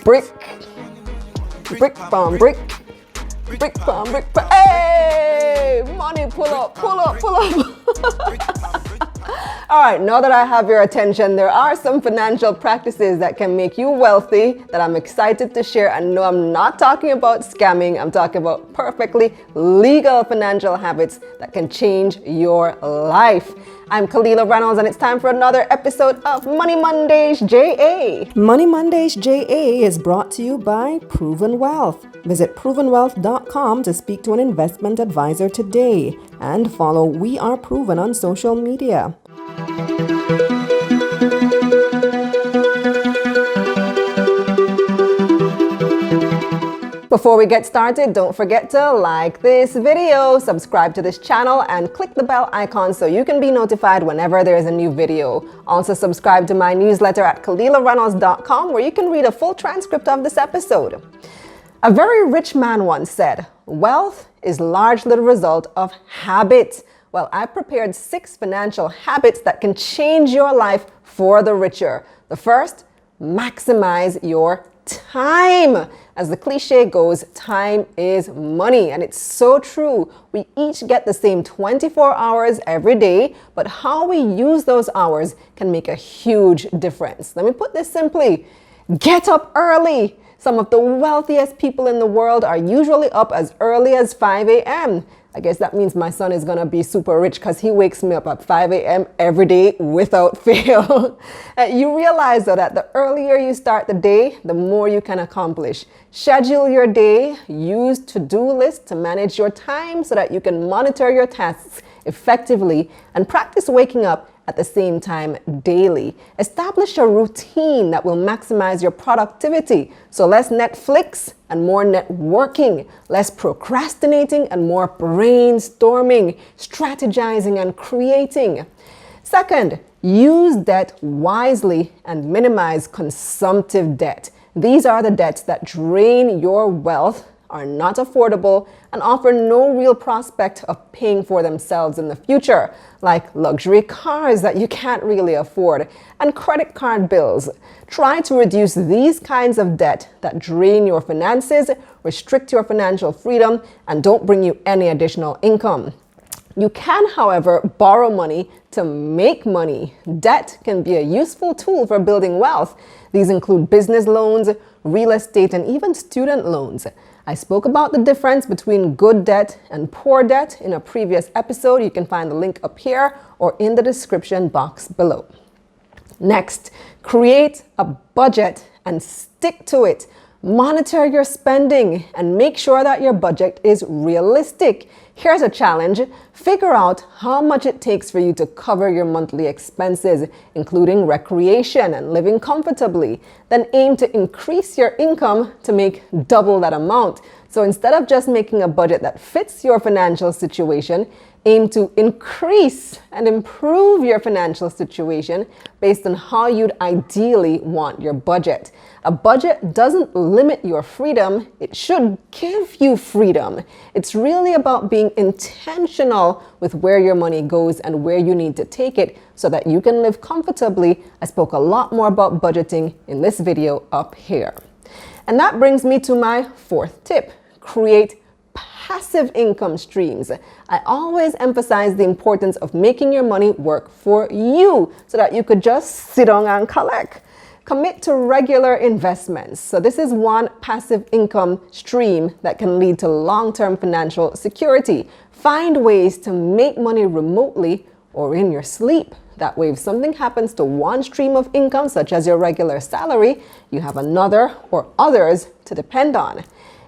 Brick, brick from brick, brick from brick. Hey, money, pull up, pull up, pull up. All right, now that I have your attention, there are some financial practices that can make you wealthy that I'm excited to share. And no, I'm not talking about scamming. I'm talking about perfectly legal financial habits that can change your life. I'm Kalila Reynolds, and it's time for another episode of Money Mondays JA. Money Mondays JA is brought to you by Proven Wealth. Visit provenwealth.com to speak to an investment advisor today and follow We Are Proven on social media. Before we get started, don't forget to like this video, subscribe to this channel, and click the bell icon so you can be notified whenever there is a new video. Also subscribe to my newsletter at KalilaReynolds.com where you can read a full transcript of this episode. A very rich man once said, "Wealth is largely the result of habit." Well, I prepared 6 financial habits that can change your life for the richer. The first, maximize your time. As the cliche goes, time is money, and it's so true. We each get the same 24 hours every day, but how we use those hours can make a huge difference. Let me put this simply. Get up early. Some of the wealthiest people in the world are usually up as early as 5 a.m. I guess that means my son is going to be super rich because he wakes me up at 5 a.m. every day without fail. You realize though that the earlier you start the day, the more you can accomplish. Schedule your day, use to-do lists to manage your time so that you can monitor your tasks effectively, and practice waking up at the same time daily. Establish a routine that will maximize your productivity. So less Netflix and more networking, less procrastinating and more brainstorming, strategizing and creating. Second, use debt wisely and minimize consumptive debt. These are the debts that drain your wealth, are not affordable, and offer no real prospect of paying for themselves in the future, like luxury cars that you can't really afford and credit card bills. Try to reduce these kinds of debt that drain your finances, restrict your financial freedom, and don't bring you any additional income. You can, however, borrow money to make money. Debt can be a useful tool for building wealth. These include business loans, real estate, and even student loans. I spoke about the difference between good debt and poor debt in a previous episode. You can find the link up here or in the description box below. Next, create a budget and stick to it. Monitor your spending and make sure that your budget is realistic. Here's a challenge. Figure out how much it takes for you to cover your monthly expenses, including recreation and living comfortably. Then aim to increase your income to make double that amount. So instead of just making a budget that fits your financial situation, aim to increase and improve your financial situation based on how you'd ideally want your budget. A budget doesn't limit your freedom, it should give you freedom. It's really about being intentional with where your money goes and where you need to take it so that you can live comfortably. I spoke a lot more about budgeting in this video up here. And that brings me to my 4th tip. Create passive income streams. I always emphasize the importance of making your money work for you so that you could just sit down and collect. Commit to regular investments. So this is one passive income stream that can lead to long-term financial security. Find ways to make money remotely or in your sleep. That way, if something happens to one stream of income, such as your regular salary, you have another or others to depend on.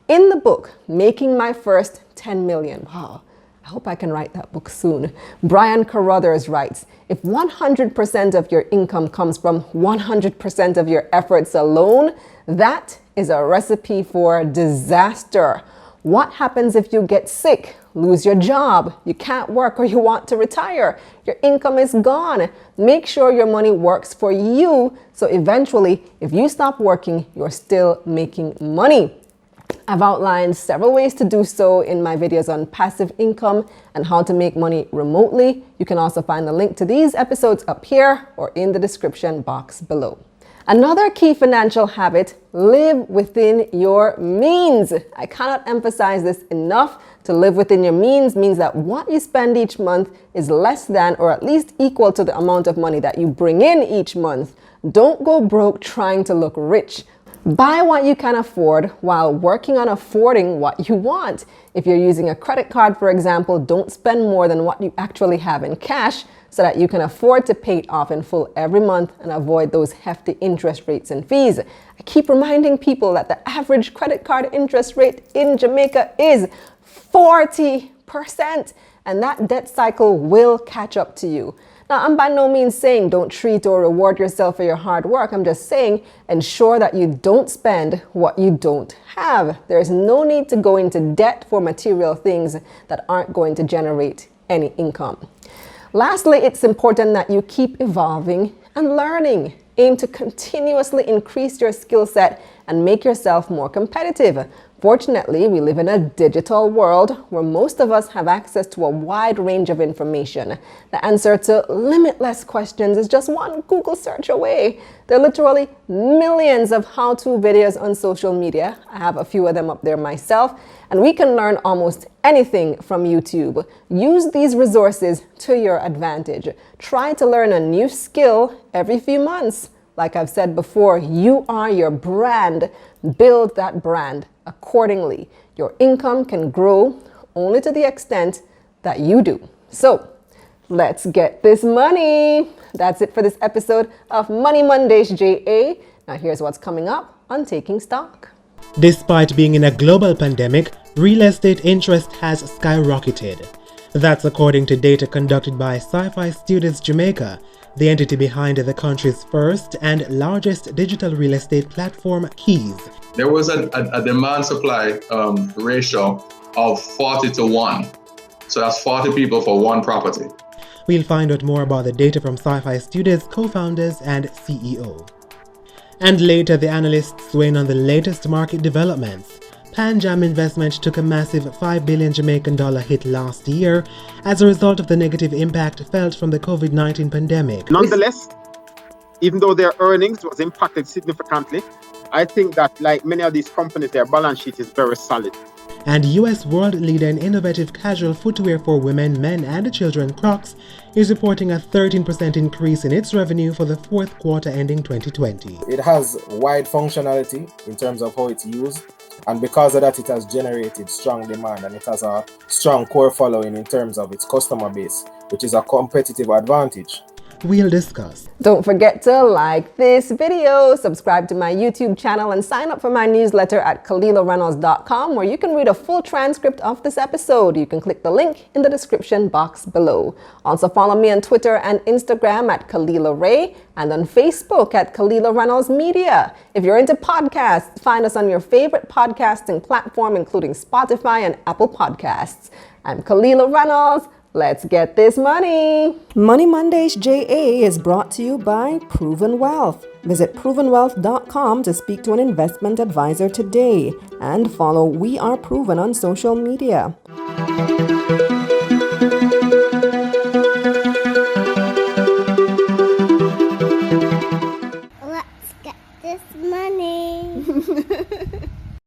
In the book, Making My First 10 Million, wow, I hope I can write that book soon. Brian Carruthers writes, if 100% of your income comes from 100% of your efforts alone, that is a recipe for disaster. What happens if you get sick, lose your job, you can't work, or you want to retire? Your income is gone. Make sure your money works for you, so eventually, if you stop working, you're still making money. I've outlined several ways to do so in my videos on passive income and how to make money remotely. You can also find the link to these episodes up here or in the description box below. Another key financial habit: live within your means. I cannot emphasize this enough. To live within your means means that what you spend each month is less than or at least equal to the amount of money that you bring in each month. Don't go broke trying to look rich. Buy what you can afford while working on affording what you want. If you're using a credit card, for example, don't spend more than what you actually have in cash so that you can afford to pay it off in full every month and avoid those hefty interest rates and fees. I keep reminding people that the average credit card interest rate in Jamaica is 40%, and that debt cycle will catch up to you. Now, I'm by no means saying don't treat or reward yourself for your hard work. I'm just saying ensure that you don't spend what you don't have. There's no need to go into debt for material things that aren't going to generate any income. Lastly, it's important that you keep evolving and learning. Aim to continuously increase your skill set and make yourself more competitive. Fortunately, we live in a digital world where most of us have access to a wide range of information. The answer to limitless questions is just one Google search away. There are literally millions of how-to videos on social media. I have a few of them up there myself, and we can learn almost anything from YouTube. Use these resources to your advantage. Try to learn a new skill every few months. Like I've said before, you are your brand. Build that brand accordingly. Your income can grow only to the extent that you do. So let's get this money. That's it for this episode of Money Mondays JA. Now here's what's coming up on Taking Stock. Despite being in a global pandemic, real estate interest has skyrocketed. That's according to data conducted by Sci-Fi Studios Jamaica, the entity behind the country's first and largest digital real estate platform, Keys. There was a demand-supply ratio of 40 to 1. So that's 40 people for one property. We'll find out more about the data from Sci-Fi Studios co-founders and CEO. And later, the analysts weigh in on the latest market developments. Panjam Investment took a massive $5 billion Jamaican dollar hit last year as a result of the negative impact felt from the COVID-19 pandemic. Nonetheless, even though their earnings was impacted significantly, I think that like many of these companies, their balance sheet is very solid. And US world leader in innovative casual footwear for women, men and children, Crocs, is reporting a 13% increase in its revenue for the fourth quarter ending 2020. It has wide functionality in terms of how it's used, and because of that it has generated strong demand and it has a strong core following in terms of its customer base, which is a competitive advantage. We'll discuss. Don't forget to like this video, subscribe to my YouTube channel, and sign up for my newsletter at KalilaReynolds.com, where you can read a full transcript of this episode. You can click the link in the description box below. Also follow me on Twitter and Instagram at Kalila Ray, and on Facebook at Kalila Reynolds Media. If you're into podcasts, find us on your favorite podcasting platform, including Spotify and Apple Podcasts. I'm Kalila Reynolds. Let's get this money. Money Mondays JA is brought to you by Proven Wealth. Visit provenwealth.com to speak to an investment advisor today and follow We Are Proven on social media.